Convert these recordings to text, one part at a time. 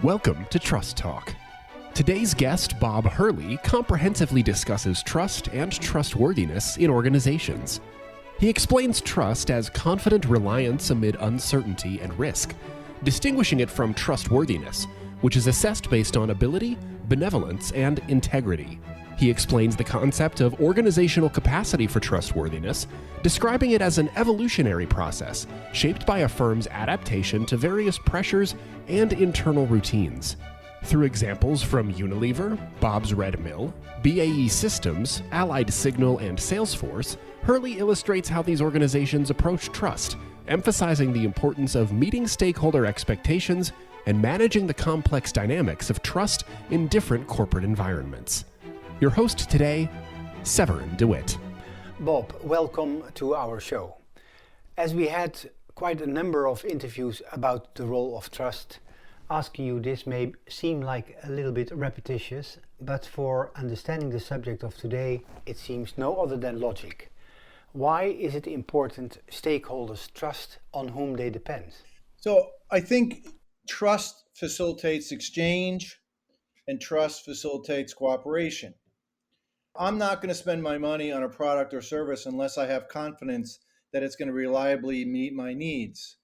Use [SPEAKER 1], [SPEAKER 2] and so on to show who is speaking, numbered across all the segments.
[SPEAKER 1] Welcome to Trust Talk. Today's guest, Bob Hurley, comprehensively discusses trust and trustworthiness in organizations. He explains trust as confident reliance amid uncertainty and risk, distinguishing it from trustworthiness, which is assessed based on ability, benevolence, and integrity. He explains the concept of organizational capacity for trustworthiness, describing it as an evolutionary process shaped by a firm's adaptation to various pressures and internal routines. Through examples from Unilever, Bob's Red Mill, BAE Systems, Allied Signal, and Salesforce, Hurley illustrates how these organizations approach trust, emphasizing the importance of meeting stakeholder expectations and managing the complex dynamics of trust in different corporate environments. Your host today, Severin DeWitt.
[SPEAKER 2] Bob, welcome to our show. As we had quite a number of interviews about the role of trust, asking you this may seem like a little bit repetitious, but for understanding the subject of today, it seems no other than logic. Why is it important stakeholders trust on whom they depend?
[SPEAKER 3] So I think trust facilitates exchange and trust facilitates cooperation. I'm not going to spend my money on a product or service unless I have confidence that it's going to reliably meet my needs.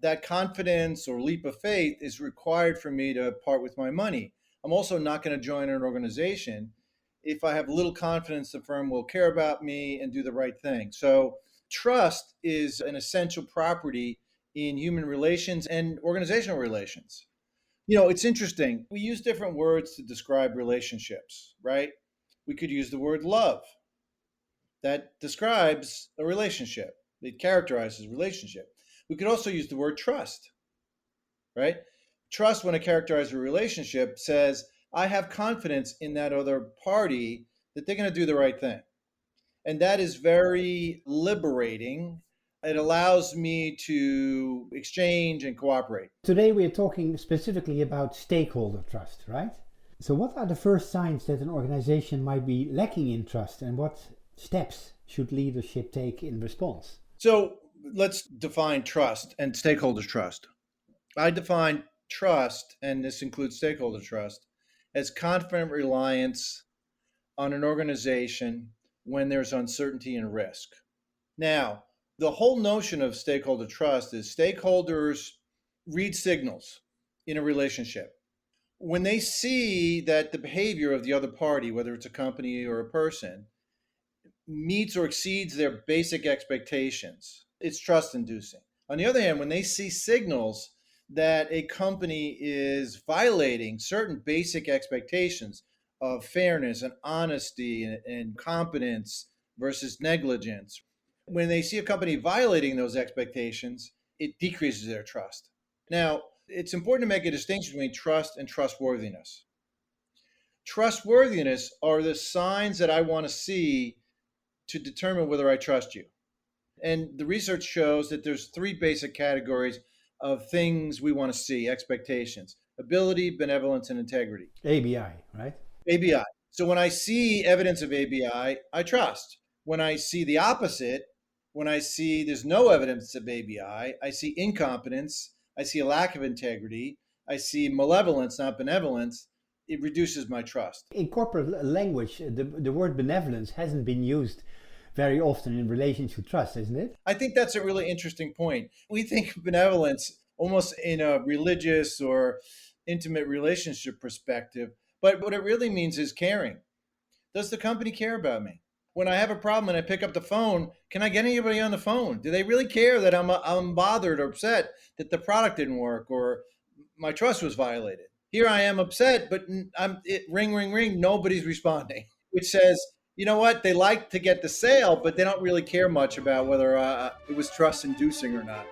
[SPEAKER 3] That confidence or leap of faith is required for me to part with my money. I'm also not going to join an organization if I have little confidence the firm will care about me and do the right thing. So trust is an essential property in human relations and organizational relations. You know, it's interesting. We use different words to describe relationships, right? We could use the word love. That describes a relationship. It characterizes a relationship. We could also use the word trust, right? Trust, when it characterizes a relationship, says, I have confidence in that other party that they're going to do the right thing. And that is very liberating. It allows me to exchange and cooperate.
[SPEAKER 4] Today we're talking specifically about stakeholder trust, right? So what are the first signs that an organization might be lacking in trust, and what steps should leadership take in response?
[SPEAKER 3] So let's define trust and stakeholder trust. I define trust, and this includes stakeholder trust, as confident reliance on an organization when there's uncertainty and risk. Now, the whole notion of stakeholder trust is stakeholders read signals in a relationship. When they see that the behavior of the other party, whether it's a company or a person, meets or exceeds their basic expectations, it's trust inducing. On the other hand, when they see signals that a company is violating certain basic expectations of fairness and honesty and competence versus negligence, when they see a company violating those expectations, it decreases their trust. Now, it's important to make a distinction between trust and trustworthiness. Trustworthiness are the signs that I want to see to determine whether I trust you. And the research shows that there's three basic categories of things we want to see: expectations, ability, benevolence, and integrity.
[SPEAKER 4] ABI, right?
[SPEAKER 3] ABI. So when I see evidence of ABI, I trust. When I see the opposite, when I see there's no evidence of ABI, I see incompetence, I see a lack of integrity, I see malevolence, not benevolence, it reduces my trust.
[SPEAKER 4] In corporate language, the word benevolence hasn't been used very often in relation to trust, isn't it?
[SPEAKER 3] I think that's a really interesting point. We think of benevolence almost in a religious or intimate relationship perspective, but what it really means is caring. Does the company care about me? When I have a problem and I pick up the phone, can I get anybody on the phone? Do they really care that I'm bothered or upset that the product didn't work or my trust was violated? Here I am upset, but ring, ring, ring, nobody's responding, which says, you know what? They like to get the sale, but they don't really care much about whether it was trust inducing or not.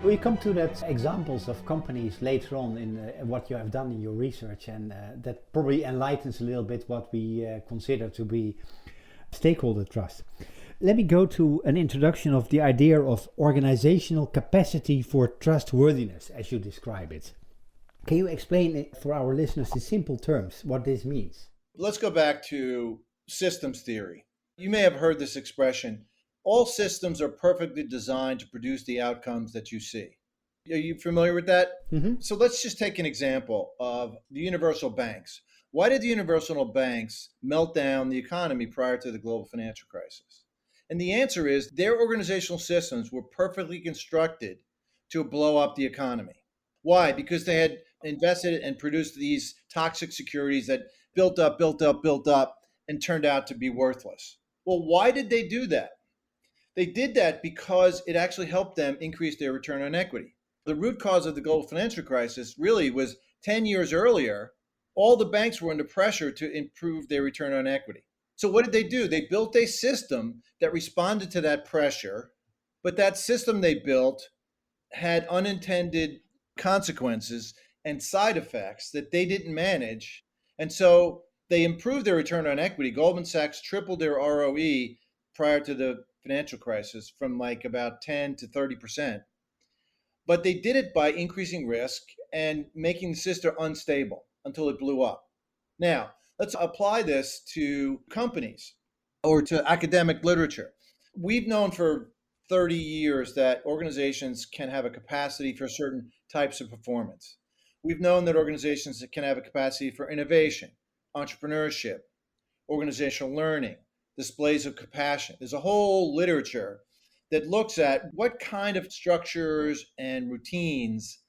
[SPEAKER 4] We come to that examples of companies later on in what you have done in your research, and that probably enlightens a little bit what we consider to be stakeholder trust. Let me go to an introduction of the idea of organizational capacity for trustworthiness, as you describe it. Can you explain it for our listeners in simple terms what this means?
[SPEAKER 3] Let's go back to systems theory. You may have heard this expression, all systems are perfectly designed to produce the outcomes that you see. Are you familiar with that?
[SPEAKER 4] Mm-hmm.
[SPEAKER 3] So let's just take an example of the universal banks. Why did the universal banks melt down the economy prior to the global financial crisis? And the answer is their organizational systems were perfectly constructed to blow up the economy. Why? Because they had invested and produced these toxic securities that built up, and turned out to be worthless. Well, why did they do that? They did that because it actually helped them increase their return on equity. The root cause of the global financial crisis really was 10 years earlier. All the banks were under pressure to improve their return on equity. So what did they do? They built a system that responded to that pressure, but that system they built had unintended consequences and side effects that they didn't manage. And so they improved their return on equity. Goldman Sachs tripled their ROE prior to the financial crisis from like about 10 to 30%. But they did it by increasing risk and making the system unstable until it blew up. Now, let's apply this to companies or to academic literature. We've known for 30 years that organizations can have a capacity for certain types of performance. We've known that organizations can have a capacity for innovation, entrepreneurship, organizational learning, displays of compassion. There's a whole literature that looks at what kind of structures and routines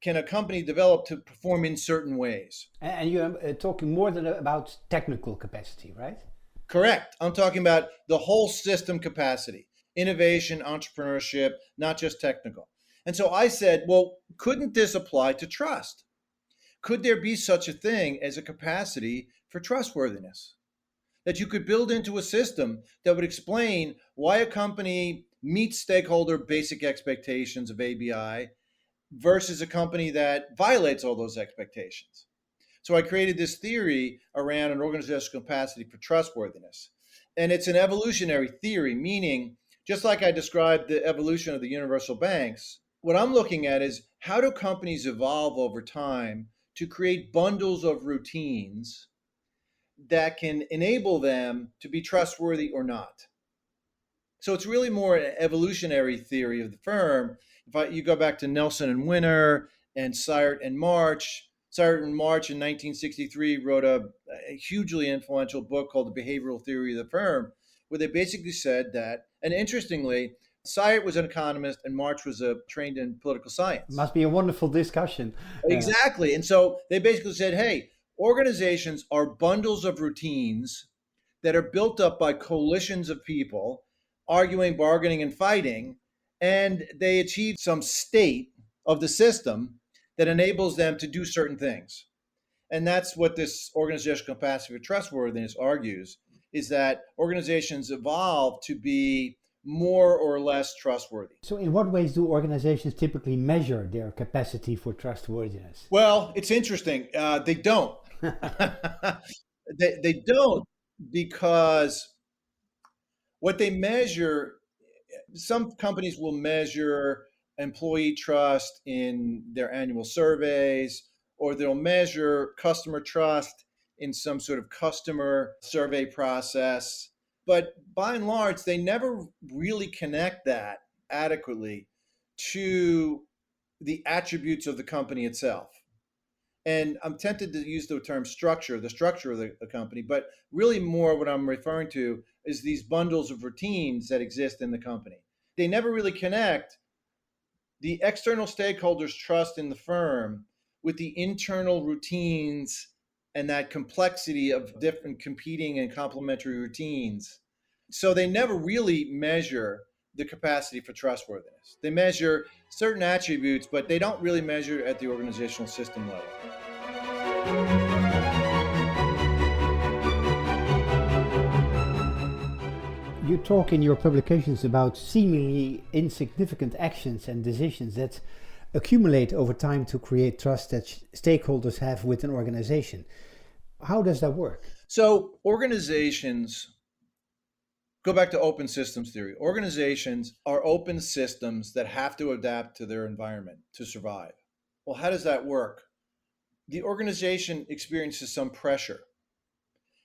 [SPEAKER 3] can a company develop to perform in certain ways.
[SPEAKER 4] And you're talking more than about technical capacity, right?
[SPEAKER 3] Correct. I'm talking about the whole system capacity, innovation, entrepreneurship, not just technical. And so I said, well, couldn't this apply to trust? Could there be such a thing as a capacity for trustworthiness? That you could build into a system that would explain why a company meets stakeholder basic expectations of ABI versus a company that violates all those expectations. So I created this theory around an organizational capacity for trustworthiness. And it's an evolutionary theory, meaning just like I described the evolution of the universal banks, what I'm looking at is how do companies evolve over time to create bundles of routines that can enable them to be trustworthy or not. So it's really more an evolutionary theory of the firm. You go back to Nelson and Winter and Seiert and March. Seiert and March in 1963 wrote a hugely influential book called The Behavioral Theory of the Firm, where they basically said that, and interestingly, Seiert was an economist and March was trained in political science.
[SPEAKER 4] Must be a wonderful discussion.
[SPEAKER 3] Exactly. And so they basically said, hey, organizations are bundles of routines that are built up by coalitions of people arguing, bargaining, and fighting, and they achieve some state of the system that enables them to do certain things. And that's what this organizational capacity for trustworthiness argues, is that organizations evolve to be more or less trustworthy.
[SPEAKER 4] So in what ways do organizations typically measure their capacity for trustworthiness?
[SPEAKER 3] Well, it's interesting. They don't. They don't, because what they measure, some companies will measure employee trust in their annual surveys, or they'll measure customer trust in some sort of customer survey process. But by and large, they never really connect that adequately to the attributes of the company itself. And I'm tempted to use the term structure, the structure of the company, but really more what I'm referring to is these bundles of routines that exist in the company. They never really connect the external stakeholders' trust in the firm with the internal routines and that complexity of different competing and complementary routines. So they never really measure the capacity for trustworthiness. They measure certain attributes, but they don't really measure at the organizational system level.
[SPEAKER 4] You talk in your publications about seemingly insignificant actions and decisions that accumulate over time to create trust that stakeholders have with an organization. How does that work?
[SPEAKER 3] So organizations, go back to open systems theory. Organizations are open systems that have to adapt to their environment to survive. Well, how does that work? The organization experiences some pressure.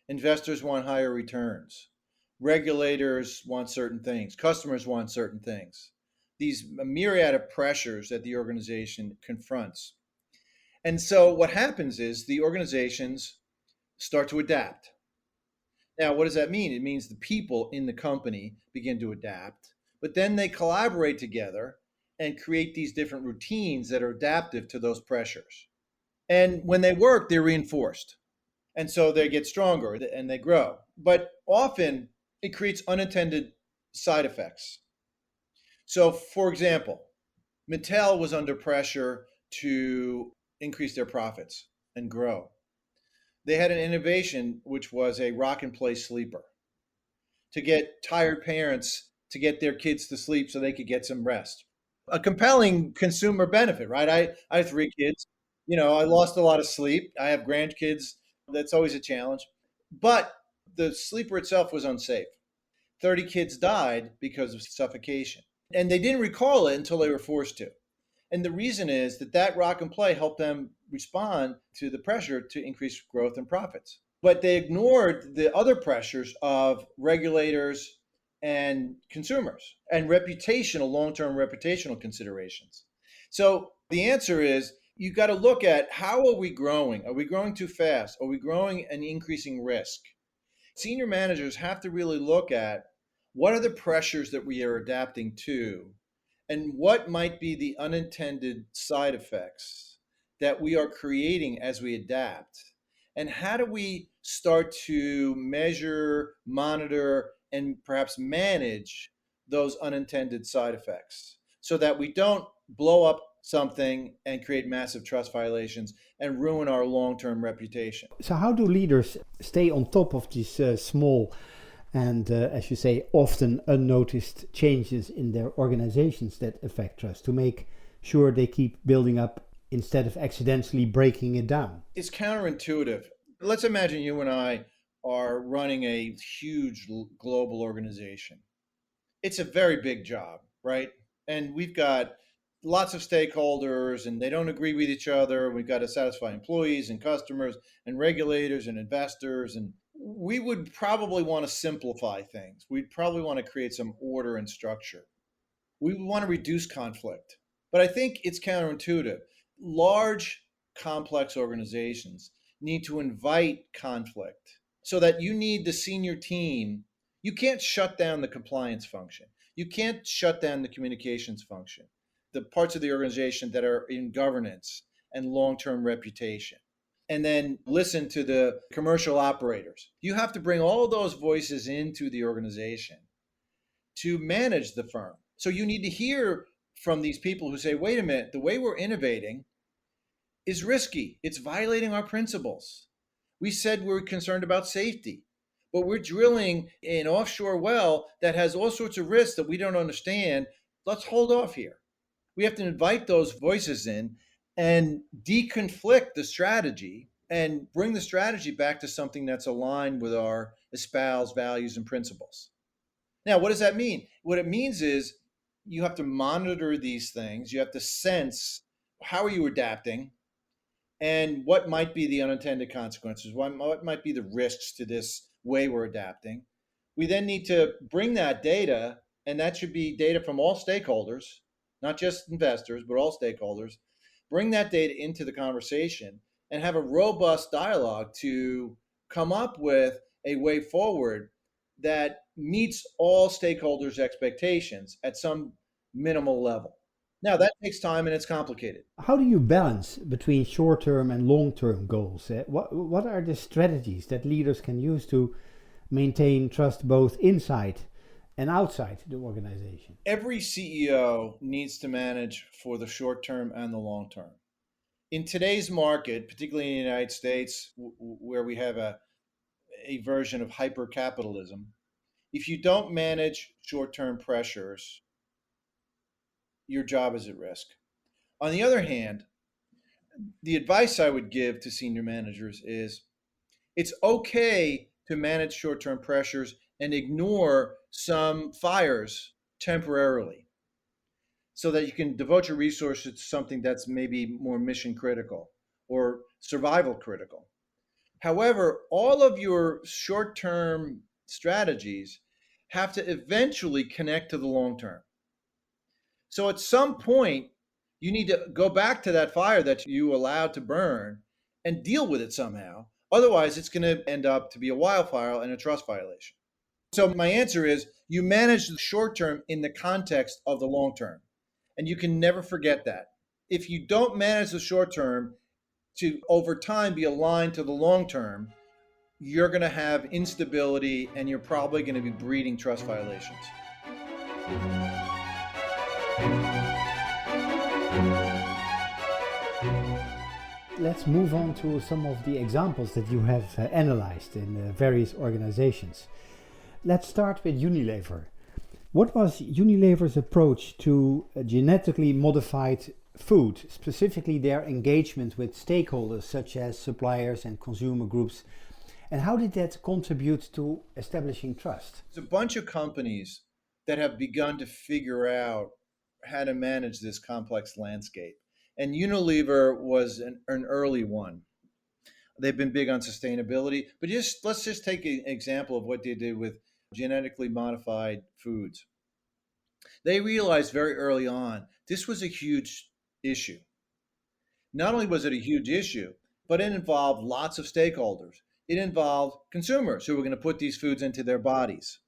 [SPEAKER 3] Investors want higher returns. Regulators want certain things. Customers want certain things. These myriad of pressures that the organization confronts. And so what happens is the organizations start to adapt. Now, what does that mean? It means the people in the company begin to adapt, but then they collaborate together and create these different routines that are adaptive to those pressures. And when they work, they're reinforced. And so they get stronger and they grow. But often it creates unintended side effects. So, for example, Mattel was under pressure to increase their profits and grow. They had an innovation which was a rock and play sleeper to get tired parents to get their kids to sleep so they could get some rest. A compelling consumer benefit, right? I have 3 kids. I lost a lot of sleep. I have grandkids. That's always a challenge. But the sleeper itself was unsafe. 30 kids died because of suffocation. And they didn't recall it until they were forced to. And the reason is that rock and play helped them respond to the pressure to increase growth and profits. But they ignored the other pressures of regulators and consumers and long-term reputational considerations. So the answer is you got to look at how are we growing? Are we growing too fast? Are we growing and increasing risk? Senior managers have to really look at what are the pressures that we are adapting to, and what might be the unintended side effects that we are creating as we adapt, and how do we start to measure, monitor, and perhaps manage those unintended side effects so that we don't blow up something and create massive trust violations and ruin our long-term reputation.
[SPEAKER 4] So how do leaders stay on top of these small and, as you say, often unnoticed changes in their organizations that affect trust to make sure they keep building up instead of accidentally breaking it down?
[SPEAKER 3] It's counterintuitive. Let's imagine you and I are running a huge global organization. It's a very big job, right? And we've got lots of stakeholders and they don't agree with each other. We've got to satisfy employees and customers and regulators and investors. And we would probably want to simplify things. We'd probably want to create some order and structure. We would want to reduce conflict. But I think it's counterintuitive. Large, complex organizations need to invite conflict so that you need the senior team. You can't shut down the compliance function. You can't shut down the communications function, the parts of the organization that are in governance and long-term reputation, and then listen to the commercial operators. You have to bring all those voices into the organization to manage the firm. So you need to hear from these people who say, wait a minute, the way we're innovating is risky. It's violating our principles. We said we're concerned about safety, but we're drilling an offshore well that has all sorts of risks that we don't understand. Let's hold off here. We have to invite those voices in and deconflict the strategy and bring the strategy back to something that's aligned with our espoused values and principles. Now, what does that mean? What it means is you have to monitor these things. You have to sense how are you adapting and what might be the unintended consequences, what might be the risks to this way we're adapting. We then need to bring that data, and that should be data from all stakeholders, not just investors, but all stakeholders, bring that data into the conversation and have a robust dialogue to come up with a way forward that meets all stakeholders' expectations at some minimal level. Now, that takes time and it's complicated.
[SPEAKER 4] How do you balance between short-term and long-term goals? What are the strategies that leaders can use to maintain trust both inside and outside the organization?
[SPEAKER 3] Every CEO needs to manage for the short term and the long term. In today's market, particularly in the United States, where we have a version of hyper-capitalism, if you don't manage short-term pressures, your job is at risk. On the other hand, the advice I would give to senior managers is it's okay to manage short-term pressures and ignore some fires temporarily so that you can devote your resources to something that's maybe more mission critical or survival critical. However, all of your short-term strategies have to eventually connect to the long term. So at some point, you need to go back to that fire that you allowed to burn and deal with it somehow. Otherwise, it's going to end up to be a wildfire and a trust violation. So my answer is you manage the short term in the context of the long term. And you can never forget that. If you don't manage the short term to over time be aligned to the long term, you're going to have instability and you're probably going to be breeding trust violations.
[SPEAKER 4] Let's move on to some of the examples that you have analyzed in various organizations. Let's start with Unilever. What was Unilever's approach to genetically modified food, specifically their engagement with stakeholders such as suppliers and consumer groups, and how did that contribute to establishing trust?
[SPEAKER 3] There's a bunch of companies that have begun to figure out how to manage this complex landscape. And Unilever was an early one. They've been big on sustainability, but let's just take an example of what they did with genetically modified foods. They realized very early on this was a huge issue. Not only was it a huge issue, but it involved lots of stakeholders. It involved consumers who were going to put these foods into their bodies.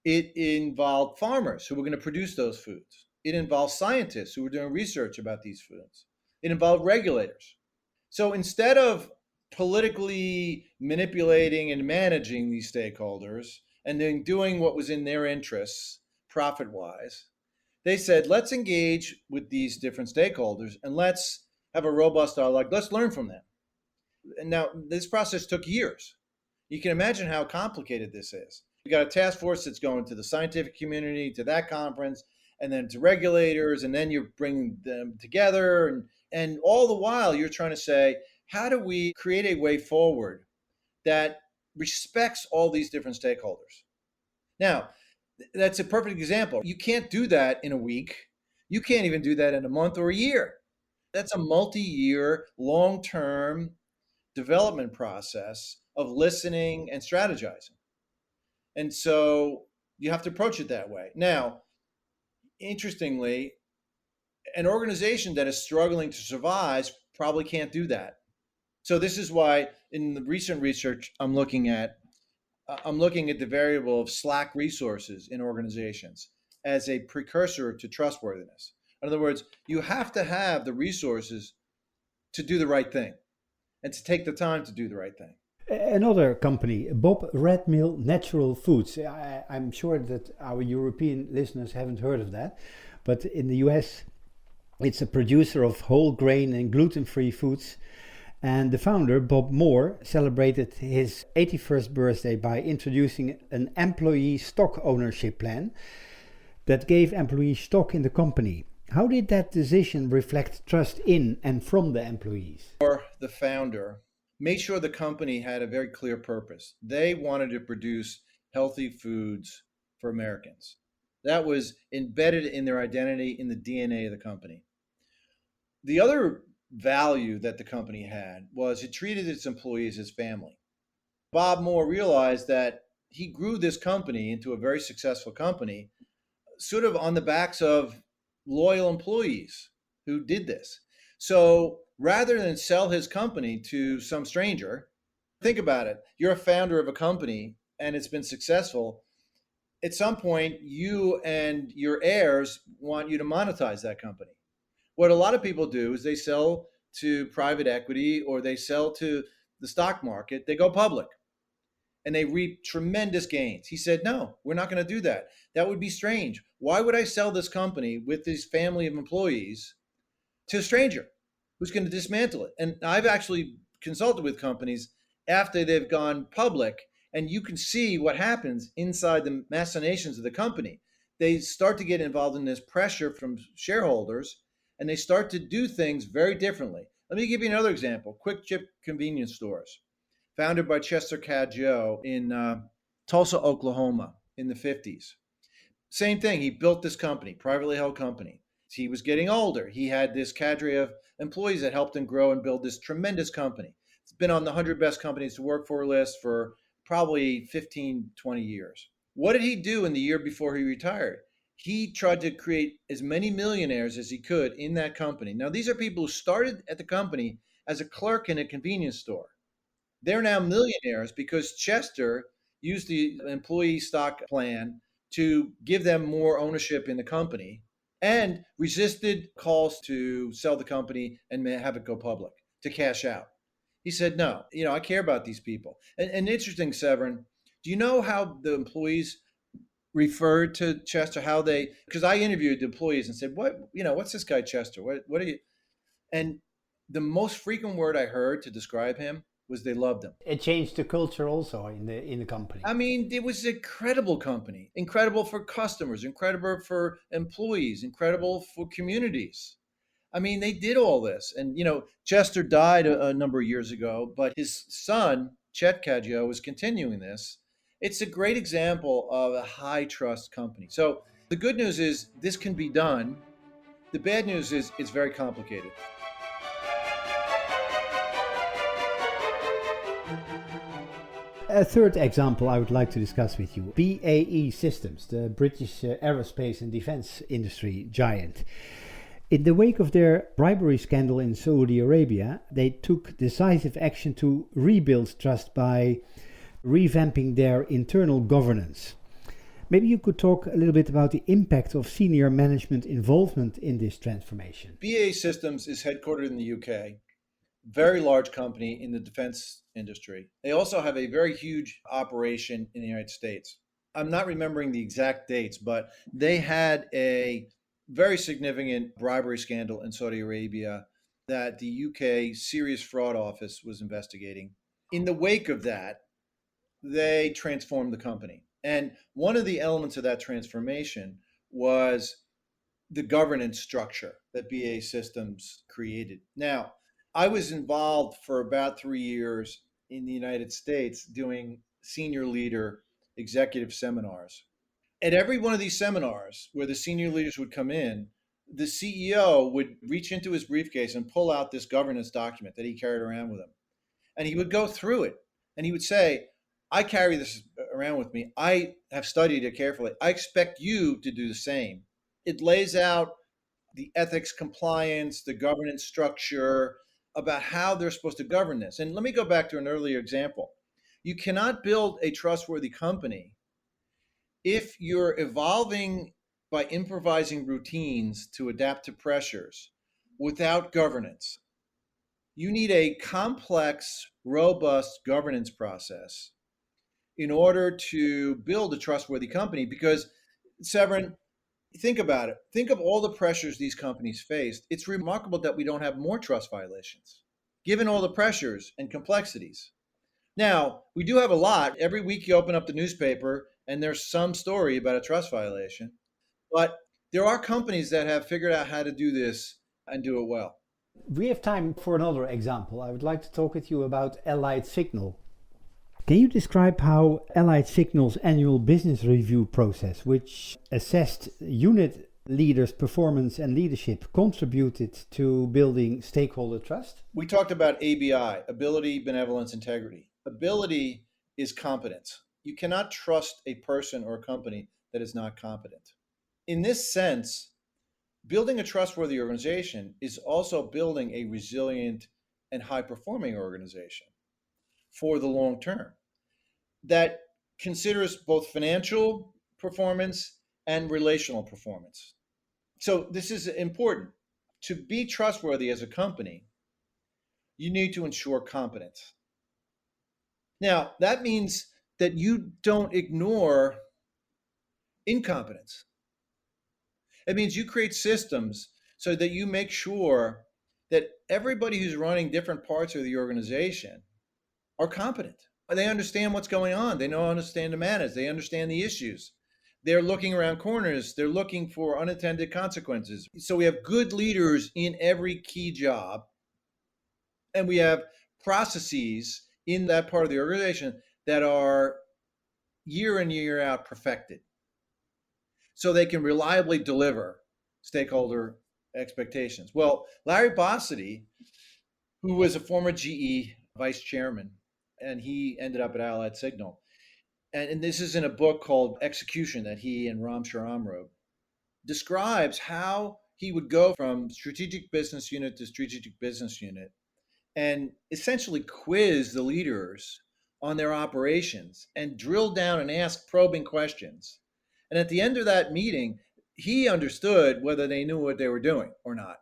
[SPEAKER 3] It involved farmers who were going to produce those foods. It involved scientists who were doing research about these foods. It involved regulators. So instead of politically manipulating and managing these stakeholders and then doing what was in their interests profit-wise, they said, let's engage with these different stakeholders and let's have a robust dialogue. Let's learn from them. And now, this process took years. You can imagine how complicated this is. You got a task force that's going to the scientific community, to that conference, and then to regulators, and then you're bringing them together. And all the while, you're trying to say, how do we create a way forward that respects all these different stakeholders? Now, that's a perfect example. You can't do that in a week. You can't even do that in a month or a year. That's a multi-year, long-term development process of listening and strategizing. And so you have to approach it that way. Now, interestingly, an organization that is struggling to survive probably can't do that. So this is why in the recent research I'm looking at the variable of slack resources in organizations as a precursor to trustworthiness. In other words, you have to have the resources to do the right thing and to take the time to do the right thing.
[SPEAKER 4] Another company, Bob Red Mill Natural Foods. I'm sure that our European listeners haven't heard of that, but in the US, it's a producer of whole grain and gluten-free foods. And the founder, Bob Moore, celebrated his 81st birthday by introducing an employee stock ownership plan that gave employees stock in the company. How did that decision reflect trust in and from the employees?
[SPEAKER 3] Or the founder made sure the company had a very clear purpose. They wanted to produce healthy foods for Americans. That was embedded in their identity, in the DNA of the company. The other value that the company had was it treated its employees as family. Bob Moore realized that he grew this company into a very successful company, sort of on the backs of loyal employees who did this. So rather than sell his company to some stranger, think about it. You're a founder of a company and it's been successful. At some point, you and your heirs want you to monetize that company. What a lot of people do is they sell to private equity or they sell to the stock market. They go public and they reap tremendous gains. He said, no, we're not going to do that. That would be strange. Why would I sell this company with this family of employees to a stranger who's going to dismantle it? And I've actually consulted with companies after they've gone public, and you can see what happens inside the machinations of the company. They start to get involved in this pressure from shareholders, and they start to do things very differently. Let me give you another example. Quick Chip convenience stores, founded by Chester Cadjo in Tulsa, Oklahoma in the 50s. Same thing, he built this company, privately held company. He was getting older. He had this cadre of employees that helped him grow and build this tremendous company. It's been on the 100 best companies to work for list for probably 15, 20 years. What did he do in the year before he retired? He tried to create as many millionaires as he could in that company. Now, these are people who started at the company as a clerk in a convenience store. They're now millionaires because Chester used the employee stock plan to give them more ownership in the company and resisted calls to sell the company and have it go public to cash out. He said, no, I care about these people. And interesting, Severin, do you know how the employees referred to Chester, because I interviewed the employees and said, what's this guy Chester? What are you? And the most frequent word I heard to describe him was they loved him.
[SPEAKER 4] It changed the culture also in the company.
[SPEAKER 3] I mean, it was an incredible company, incredible for customers, incredible for employees, incredible for communities. I mean, they did all this. And, Chester died a number of years ago, but his son, Chet Cadgio, is continuing this. It's a great example of a high trust company. So the good news is this can be done. The bad news is it's very complicated.
[SPEAKER 4] A third example I would like to discuss with you, BAE Systems, the British aerospace and defense industry giant. In the wake of their bribery scandal in Saudi Arabia, they took decisive action to rebuild trust by revamping their internal governance. Maybe you could talk a little bit about the impact of senior management involvement in this transformation.
[SPEAKER 3] BAE Systems is headquartered in the UK, very large company in the defense industry. They also have a very huge operation in the United States. I'm not remembering the exact dates, but they had a very significant bribery scandal in Saudi Arabia that the UK Serious Fraud Office was investigating. In the wake of that, they transformed the company. And one of the elements of that transformation was the governance structure that BAE Systems created. Now, I was involved for about 3 years in the United States doing senior leader executive seminars. At every one of these seminars where the senior leaders would come in, the CEO would reach into his briefcase and pull out this governance document that he carried around with him. And he would go through it and he would say, I carry this around with me. I have studied it carefully. I expect you to do the same. It lays out the ethics, compliance, the governance structure about how they're supposed to govern this. And let me go back to an earlier example. You cannot build a trustworthy company if you're evolving by improvising routines to adapt to pressures without governance. You need a complex, robust governance process in order to build a trustworthy company. Because, Severin, think about it. Think of all the pressures these companies faced. It's remarkable that we don't have more trust violations, given all the pressures and complexities. Now, we do have a lot. Every week you open up the newspaper and there's some story about a trust violation. But there are companies that have figured out how to do this and do it well.
[SPEAKER 4] We have time for another example. I would like to talk with you about Allied Signal. Can you describe how Allied Signal's annual business review process, which assessed unit leaders' performance and leadership, contributed to building stakeholder trust?
[SPEAKER 3] We talked about ABI, ability, benevolence, integrity. Ability is competence. You cannot trust a person or a company that is not competent. In this sense, building a trustworthy organization is also building a resilient and high-performing organization for the long term that considers both financial performance and relational performance. So this is important. To be trustworthy as a company, you need to ensure competence. Now, that means that you don't ignore incompetence. It means you create systems so that you make sure that everybody who's running different parts of the organization are competent. They understand what's going on. They understand to manage. They understand the issues. They're looking around corners. They're looking for unintended consequences. So we have good leaders in every key job. And we have processes in that part of the organization that are year in, year out perfected. So they can reliably deliver stakeholder expectations. Well, Larry Bossidy, who was a former GE vice chairman, and he ended up at Allied Signal, and this is in a book called Execution that he and Ram Shriram wrote, describes how he would go from strategic business unit to strategic business unit and essentially quiz the leaders on their operations and drill down and ask probing questions. And at the end of that meeting, he understood whether they knew what they were doing or not.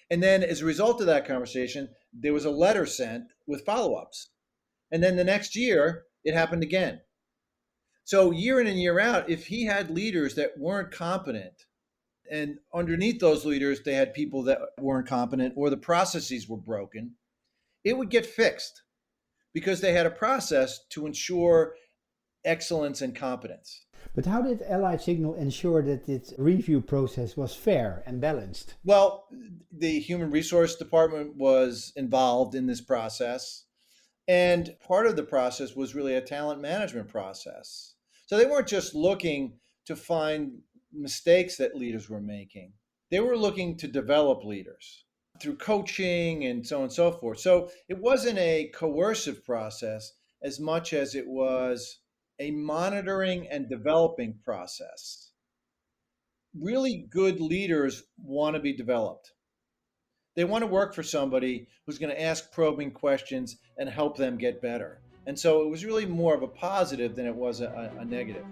[SPEAKER 3] And then as a result of that conversation, there was a letter sent with follow-ups. And then the next year, it happened again. So year in and year out, if he had leaders that weren't competent, and underneath those leaders, they had people that weren't competent or the processes were broken, it would get fixed because they had a process to ensure excellence and competence.
[SPEAKER 4] But how did Allied Signal ensure that its review process was fair and balanced?
[SPEAKER 3] Well, the human resource department was involved in this process. And part of the process was really a talent management process. So they weren't just looking to find mistakes that leaders were making. They were looking to develop leaders through coaching and so on and so forth. So it wasn't a coercive process as much as it was a monitoring and developing process. Really good leaders want to be developed. They want to work for somebody who's going to ask probing questions and help them get better. And so it was really more of a positive than it was a negative.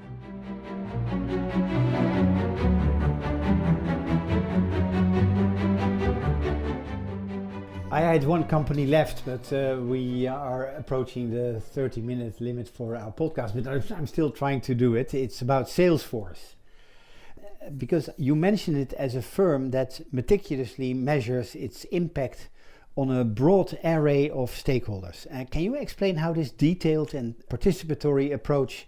[SPEAKER 4] I had one company left, but we are approaching the 30-minute limit for our podcast, but I'm still trying to do it. It's about Salesforce. Because you mentioned it as a firm that meticulously measures its impact on a broad array of stakeholders. Can you explain how this detailed and participatory approach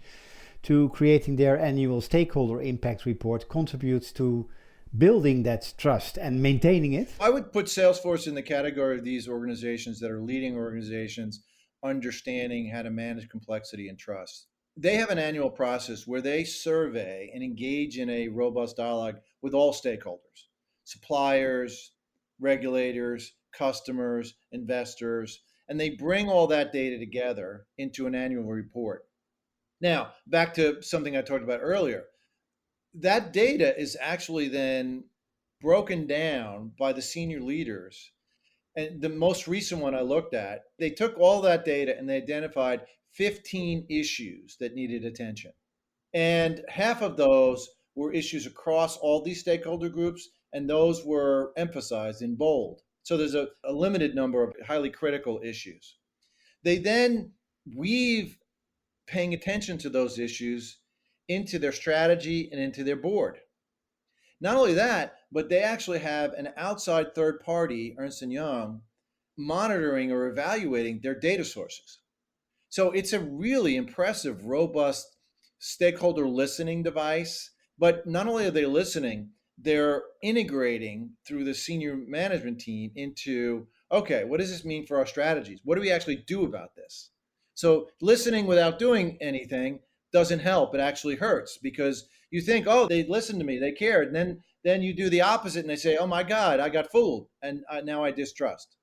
[SPEAKER 4] to creating their annual stakeholder impact report contributes to building that trust and maintaining it?
[SPEAKER 3] I would put Salesforce in the category of these organizations that are leading organizations understanding how to manage complexity and trust. They have an annual process where they survey and engage in a robust dialogue with all stakeholders, suppliers, regulators, customers, investors, and they bring all that data together into an annual report. Now, back to something I talked about earlier. That data is actually then broken down by the senior leaders. And the most recent one I looked at, they took all that data and they identified 15 issues that needed attention. And half of those were issues across all these stakeholder groups, and those were emphasized in bold. So there's a limited number of highly critical issues. They then weave paying attention to those issues into their strategy and into their board. Not only that, but they actually have an outside third party, Ernst & Young, monitoring or evaluating their data sources. So it's a really impressive, robust stakeholder listening device. But not only are they listening, they're integrating through the senior management team into, okay, what does this mean for our strategies? What do we actually do about this? So listening without doing anything doesn't help. It actually hurts because you think, oh, they listened to me, they cared. And then you do the opposite and they say, oh my God, I got fooled. And now I distrust.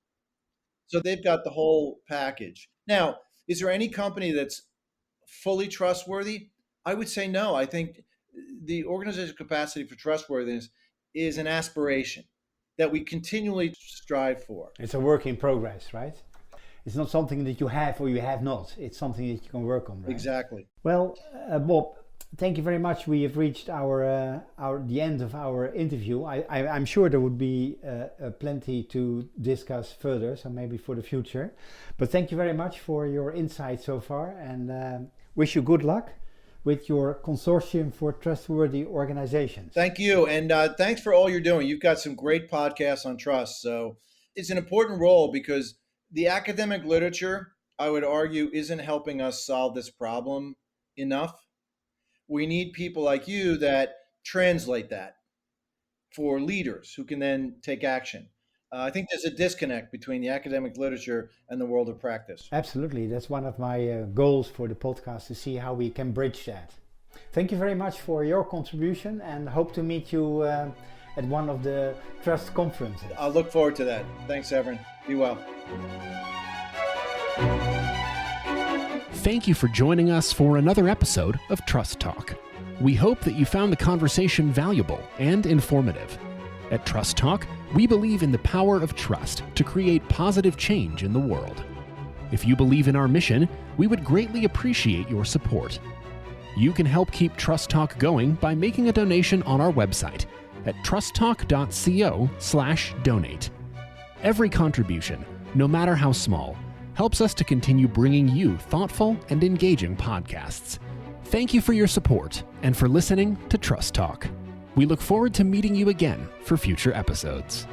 [SPEAKER 3] So they've got the whole package. Now, is there any company that's fully trustworthy? I would say no. I think the organizational capacity for trustworthiness is an aspiration that we continually strive for.
[SPEAKER 4] It's a work in progress, right? It's not something that you have or you have not. It's something that you can work on, right?
[SPEAKER 3] Exactly.
[SPEAKER 4] Well, Bob, thank you very much. We have reached the end of our interview. I'm sure there would be plenty to discuss further, so maybe for the future. But thank you very much for your insight so far, and wish you good luck with your consortium for trustworthy organizations.
[SPEAKER 3] Thank you, and thanks for all you're doing. You've got some great podcasts on trust, so it's an important role because the academic literature, I would argue, isn't helping us solve this problem enough. We need people like you that translate that for leaders who can then take action. I think there's a disconnect between the academic literature and the world of practice.
[SPEAKER 4] Absolutely. That's one of my goals for the podcast, to see how we can bridge that. Thank you very much for your contribution, and hope to meet you at one of the Trust conferences.
[SPEAKER 3] I'll look forward to that. Thanks, Everin. Be well.
[SPEAKER 1] Thank you for joining us for another episode of Trust Talk. We hope that you found the conversation valuable and informative. At Trust Talk, we believe in the power of trust to create positive change in the world. If you believe in our mission, we would greatly appreciate your support. You can help keep Trust Talk going by making a donation on our website at trusttalk.co/donate. Every contribution, no matter how small, helps us to continue bringing you thoughtful and engaging podcasts. Thank you for your support and for listening to Trust Talk. We look forward to meeting you again for future episodes.